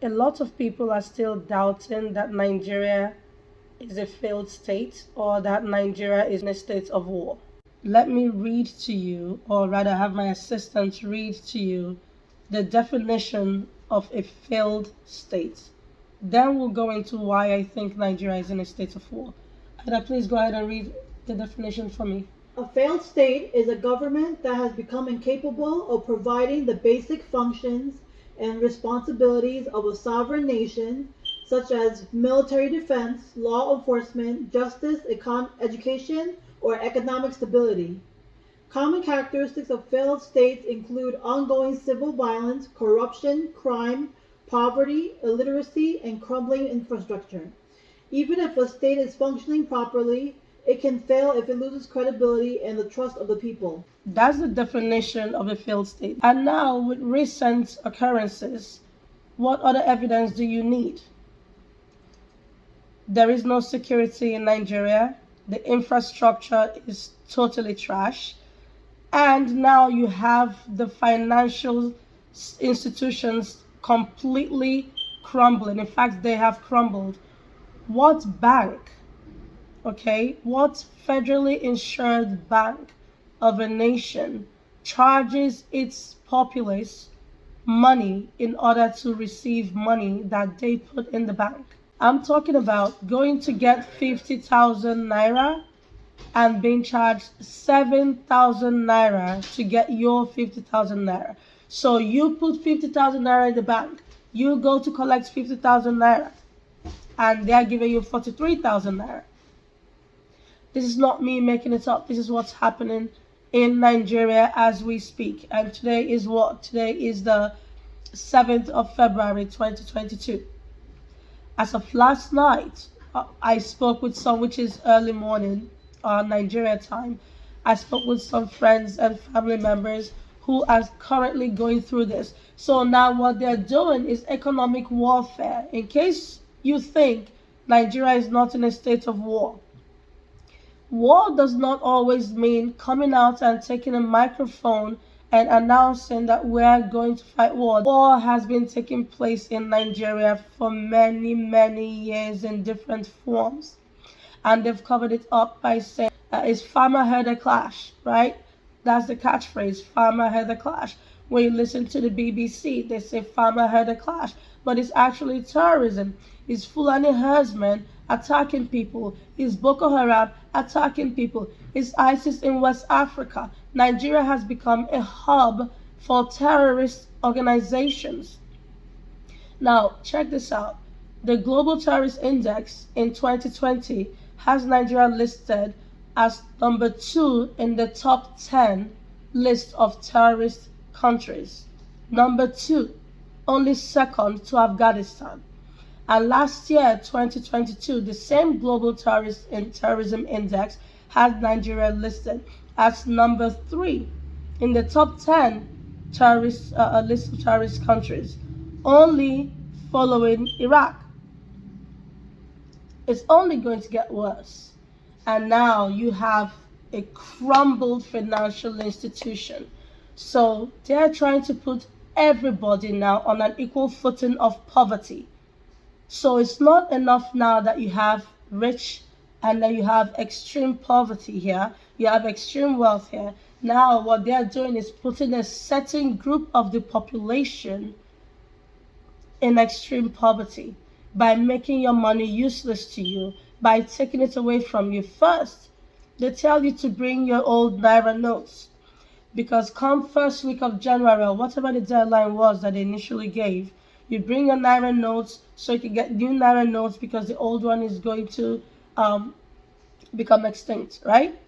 a lot of people are still doubting that Nigeria is a failed state or that Nigeria is in a state of war. Let me read to you, or rather have my assistant read to you, the definition of a failed state. Then we'll go into why I think Nigeria is in a state of war. Ada, please go ahead and read the definition for me. A failed state is a government that has become incapable of providing the basic functions and responsibilities of a sovereign nation, such as military defense, law enforcement, justice, education, or economic stability. Common characteristics of failed states include ongoing civil violence, corruption, crime, poverty, illiteracy, and crumbling infrastructure. Even if a state is functioning properly, it can fail if it loses credibility and the trust of the people. That's the definition of a failed state. And now, with recent occurrences, what other evidence do you need? There is no security in Nigeria. The infrastructure is totally trash. And now you have the financial institutions completely crumbling. In fact, they have crumbled. What bank, what federally insured bank of a nation charges its populace money in order to receive money that they put in the bank? I'm talking about going to get 50,000 Naira and being charged 7,000 Naira to get your 50,000 Naira. So you put 50,000 Naira in the bank, you go to collect 50,000 Naira, and they're giving you 43,000 Naira. This is not me making it up. This is what's happening in Nigeria as we speak. And today is what? Today is the 7th of February 2022. As of last night, I spoke with some, which is early morning, Nigeria time. I spoke with some friends and family members who are currently going through this. So now what they're doing is economic warfare. In case you think Nigeria is not in a state of war. War does not always mean coming out and taking a microphone and announcing that we're going to fight war. War has been taking place in Nigeria for many, many years in different forms. And they've covered it up by saying it's farmer herder clash, right? That's the catchphrase, farmer herder clash. When you listen to the BBC, they say farmer herder clash, but it's actually terrorism. It's Fulani herdsmen attacking people. It's Boko Haram attacking people. It's ISIS in West Africa. Nigeria has become a hub for terrorist organizations. Now, check this out. The Global Terrorist Index in 2020 has Nigeria listed as number 2 in the top 10 list of terrorist countries. Number 2, only second to Afghanistan. And last year, 2022, the same Global Terrorism Index has Nigeria listed as number 3 in the top 10 list of terrorist countries, only following Iraq. It's only going to get worse. And now you have a crumbled financial institution. So they're trying to put everybody now on an equal footing of poverty. So it's not enough now that you have rich and then you have extreme poverty here, you have extreme wealth here. Now what they're doing is putting a certain group of the population in extreme poverty by making your money useless to you, by taking it away from you. First, they tell you to bring your old Naira notes, because come first week of January, or whatever the deadline was that they initially gave, you bring your Naira notes so you can get new Naira notes, because the old one is going to become extinct, right?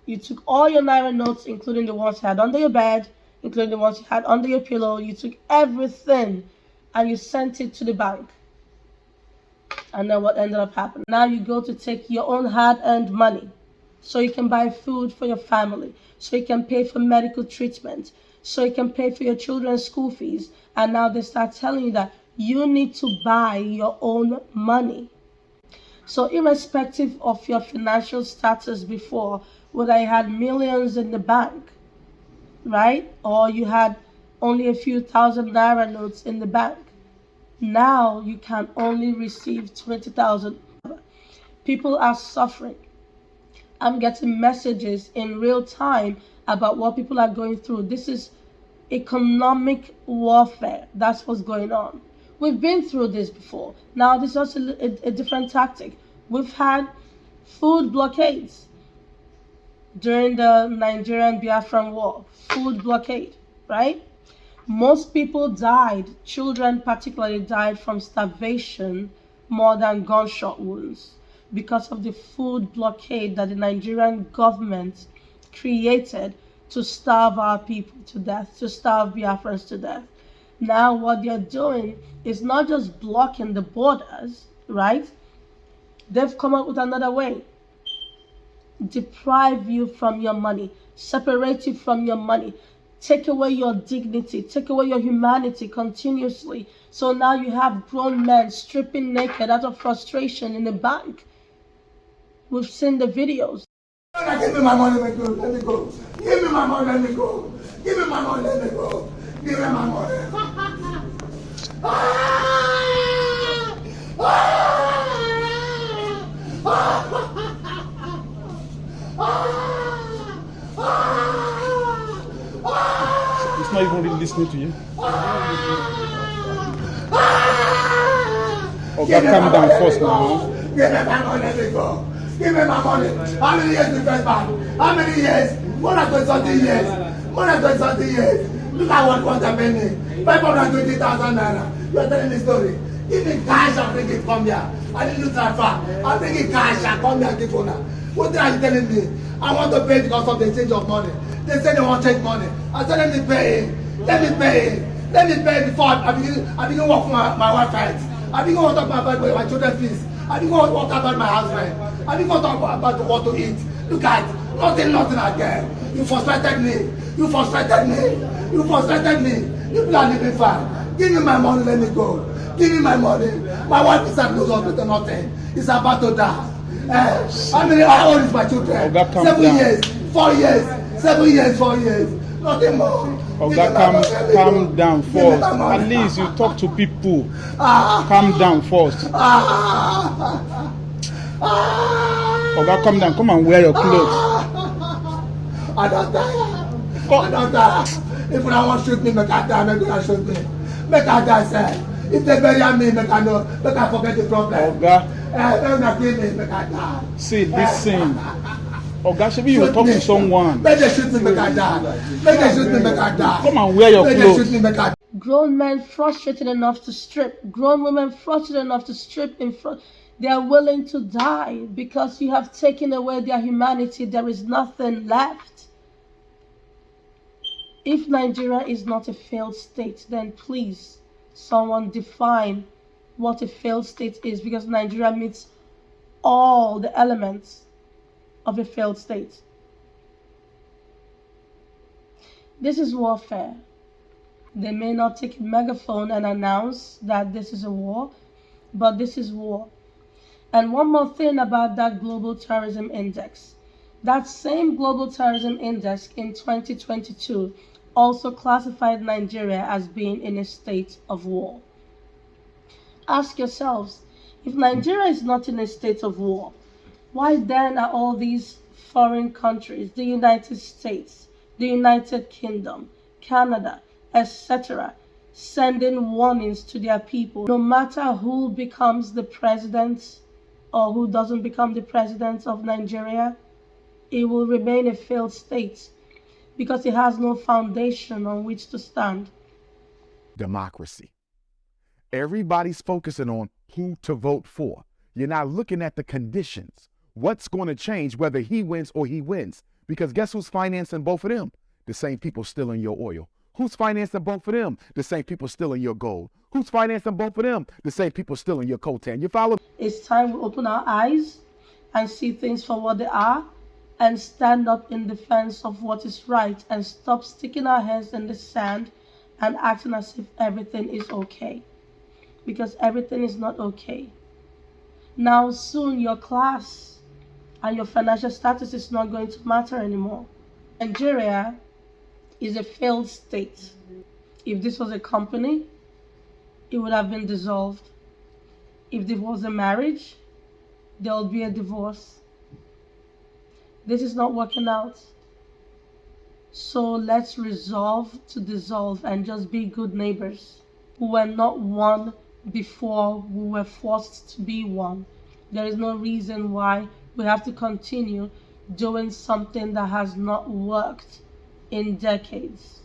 You took all your Naira notes, including the ones you had under your bed, including the ones you had under your pillow. You took everything and you sent it to the bank. And then what ended up happening? Now you go to take your own hard-earned money so you can buy food for your family, so you can pay for medical treatment, so you can pay for your children's school fees. And now they start telling you that you need to buy your own money. So irrespective of your financial status before, whether you had millions in the bank, right? Or you had only a few thousand Naira notes in the bank, Now you can only receive 20,000. People are suffering. I'm getting messages in real time about what people are going through. This is economic warfare. That's what's going on. We've been through this before. Now, this is also a different tactic. We've had food blockades during the Nigerian Biafran War. Food blockade, right? Most people died, children particularly died from starvation more than gunshot wounds because of the food blockade that the Nigerian government created to starve our people to death, to starve Biafrans to death. Now, what they're doing is not just blocking the borders, right? They've come up with another way. Deprive you from your money, separate you from your money, take away your dignity, take away your humanity continuously. So now you have grown men stripping naked out of frustration in the bank. We've seen the videos. Give me my money, let me go. Let me go. Give me my money, let me go. Give me my money, let me go. Give me my money. It's not even really listening to you. Oh, God, calm down first now. Give me my money, let me go. Give me my money. How many years the first man? How many years? More than 20 years. More than 20 years. Look at what I'm paying. 520,000 naira. You are telling the story. Give me cash and bring it, come here. I need to transfer. I'll bring it cash and come here and give honor. What are you telling me? I want to pay because of the change of money. They say they want change money. I said let me pay. Let me pay. Let me pay before I begin work for my wife fight. I begin to talk about my children's fees. I begin to talk about my husband. I begin to talk about what to eat. Look at nothing again. You frustrated me. You frustrated me. You frustrated me. You people are living fine. Give me my money, let me go. Give me my money. My wife is at no hospital, nothing. It's about to die. How old is my children? 7 years, 4 years, 7 years, 4 years. Nothing more. Oh, God, calm down first. At least you talk to people. Calm down first. Oh, God, calm down. Come and wear your clothes. I don't die. I don't die. If I want to shoot me, make I die. Make I shoot me. Make I die, sir. If they bury me, make I know. Make I forget the problem. Oh, God. Make I kill me, make I die. See, listen. Oh, God, should be you talk to someone. Make they shoot me, make I die. Make they shoot me, make I die. Come and wear your clothes. Make they shoot me, make I die. Grown men frustrated enough to strip, grown women frustrated enough to strip in front. They are willing to die because you have taken away their humanity. There is nothing left. If Nigeria is not a failed state, then please, someone define what a failed state is, because Nigeria meets all the elements of a failed state. This is warfare. They may not take a megaphone and announce that this is a war, but this is war. And one more thing about that Global Terrorism Index. That same Global Terrorism Index in 2022 also classified Nigeria as being in a state of war. Ask yourselves, if Nigeria is not in a state of war, why then are all these foreign countries, the United States, the United Kingdom, Canada, etc., sending warnings to their people? No matter who becomes the president or who doesn't become the president of Nigeria, it will remain a failed state because it has no foundation on which to stand. Democracy. Everybody's focusing on who to vote for. You're not looking at the conditions. What's going to change whether he wins or he wins? Because guess who's financing both of them? The same people stealing your oil. Who's financing both of them? The same people stealing your gold. Who's financing both of them? The same people stealing your coltan. You follow? It's time we open our eyes and see things for what they are and stand up in defense of what is right and stop sticking our heads in the sand and acting as if everything is okay. Because everything is not okay. Now soon your class and your financial status is not going to matter anymore. Nigeria is a failed state. If this was a company, it would have been dissolved. If there was a marriage, there would be a divorce. This is not working out. So let's resolve to dissolve and just be good neighbors. We were not one before we were forced to be one. There is no reason why we have to continue doing something that has not worked in decades.